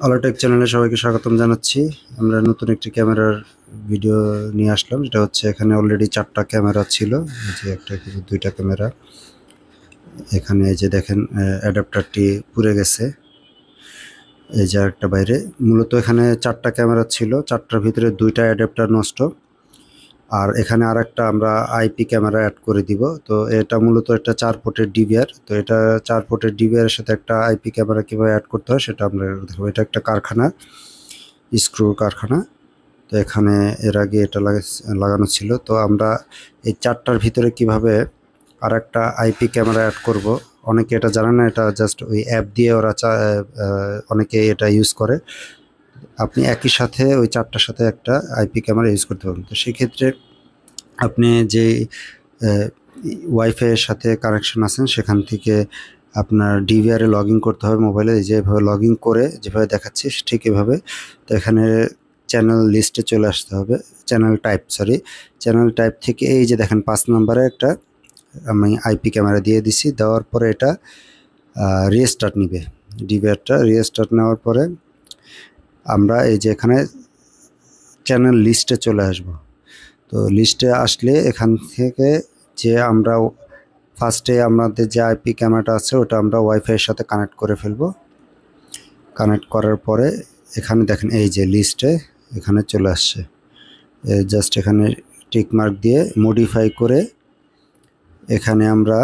আলোটেক চ্যানেলে সবাইকে স্বাগতম জানাচ্ছি। আমরা নতুন একটি ক্যামেরার ভিডিও নিয়ে আসলাম। যেটা হচ্ছে এখানে অলরেডি 4টা ক্যামেরা ছিল। এই যে একটা, 2টা ক্যামেরা। এখানে এই যে দেখেন অ্যাডাপ্টারটি পুড়ে গেছে। এই যে আরেকটা বাইরে। মূলত এখানে 4টা ক্যামেরা ছিল। 4টার ভিতরে 2টা অ্যাডাপ্টার নষ্ট। আর এখানে আরেকটা আমরা আইপি ক্যামেরা অ্যাড করে দিব। তো এটা মূলত একটা 4 পোর্টের ডিভিআর। তো এটা 4 পোর্টের ডিভিআর এর সাথে একটা আইপি ক্যামেরা কিভাবে অ্যাড করতে হয় সেটা আমরা দেখাবো। এটা একটা কারখানা, স্ক্রুর কারখানা। তো এখানে এর আগে এটা লাগানো ছিল। তো আমরা এই 4টার ভিতরে কিভাবে আরেকটা আইপি ক্যামেরা অ্যাড করব, অনেকে এটা জানে না। এটা জাস্ট ওই অ্যাপ দিয়ে ওরা অনেকে এটা ইউজ করে। আপনি একই সাথে ওই 4টার সাথে একটা আইপি ক্যামেরা ইউজ করতে পারবেন। তো সেক্ষেত্রে আপনি যে ওয়াইফাই এর সাথে কানেকশন আছেন সেখান থেকে আপনার ডিভিআর এ লগইন করতে হবে মোবাইলে। যেভাবে লগইন করে যেভাবে দেখাচ্ছি ঠিক এভাবে। তো এখানে চ্যানেল লিস্টে চলে আসতে হবে। চ্যানেল টাইপ থেকে এই যে দেখেন 5 নম্বরে একটা আমি আইপি ক্যামেরা দিয়ে দিছি। দেওয়ার পরে এটা রিস্টার্ট নিবে। ডিভিআরটা রিস্টার্ট নেওয়ার পরে আমরা এই যে এখানে চ্যানেল লিস্টে চলে আসব। তো লিস্টে আসলে এখান থেকে যে আমরা ফার্স্টে আমাদের যে আইপি ক্যামেরাটা আছে ওটা আমরা ওয়াইফাইয়ের সাথে কানেক্ট করে ফেলবো। কানেক্ট করার পরে এখানে দেখেন এই যে লিস্টে এখানে চলে আসছে। জাস্ট এখানে টিক মার্ক দিয়ে মডিফাই করে এখানে আমরা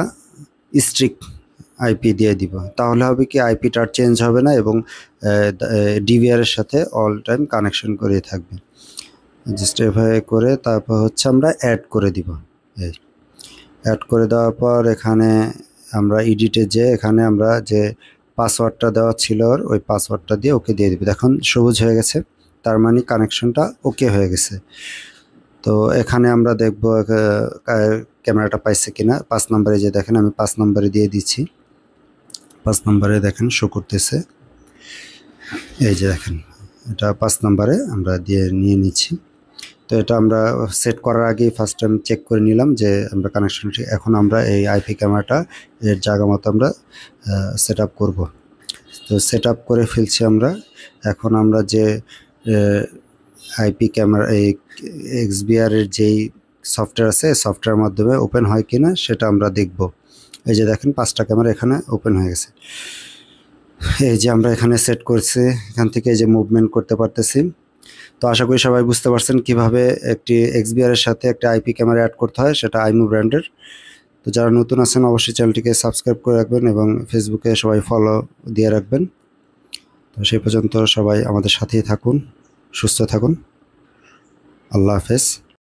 স্ট্রিক্ট আইপি দিয়ে দিব। তাহলে হবে কি, আইপিটা আর চেঞ্জ হবে না এবং ডিভিআর এর সাথে অল টাইম কানেকশন করে থাকবে। জাস্ট এভাবে করে তারপর হচ্ছে আমরা অ্যাড করে দিব। এই অ্যাড করে দেওয়ার পর এখানে আমরা এডিটে যে এখানে আমরা যে পাসওয়ার্ডটা দেওয়া ছিল ওই পাসওয়ার্ডটা দিয়ে ওকে দিয়ে দিব। দেখুন সবুজ হয়ে গেছে, তার মানে কানেকশনটা ওকে হয়ে গেছে। তো এখানে আমরা দেখব ক্যামেরাটা পাইছে কিনা। 5 নম্বরে যে দেখেন আমি 5 নম্বরে দিয়ে দিচ্ছি। 5 নম্বরে দেখেন শো করতেছে। এই যে দেখেন এটা 5 নম্বরে আমরা দিয়ে নিয়ে নিচ্ছি। তো এটা আমরা সেট করার আগেই ফার্স্ট টাইম চেক করে নিলাম যে আমরা কানেকশন ঠিক। এখন আমরা এই আইপি ক্যামেরাটা এর জায়গা মতো আমরা সেট আপ করবো। তো সেট আপ করে ফেলছি আমরা। এখন আমরা যে আইপি ক্যামেরা এই এক্সবিআর এর যেই সফটওয়্যার আছে সফটওয়্যার মাধ্যমে ওপেন হয় কিনা সেটা আমরা দেখব। এই যে দেখেন 5টা ক্যামেরা এখানে ওপেন হয়ে গেছে। এই যে আমরা এখানে সেট করছি, এখান থেকে এই যে মুভমেন্ট করতে পারতেছি। তো আশা করি সবাই বুঝতে পারছেন কিভাবে একটি এক্সবিআর এর সাথে একটা আইপি ক্যামেরা অ্যাড করতে হয়, সেটা আইমু ব্র্যান্ডের। তো যারা নতুন আছেন অবশ্যই চ্যানেলটিকে সাবস্ক্রাইব করে রাখবেন এবং ফেসবুকে সবাই ফলো দিয়ে রাখবেন। তো সেই পর্যন্ত সবাই আমাদের সাথেই থাকুন, সুস্থ থাকুন। আল্লাহ হাফেজ।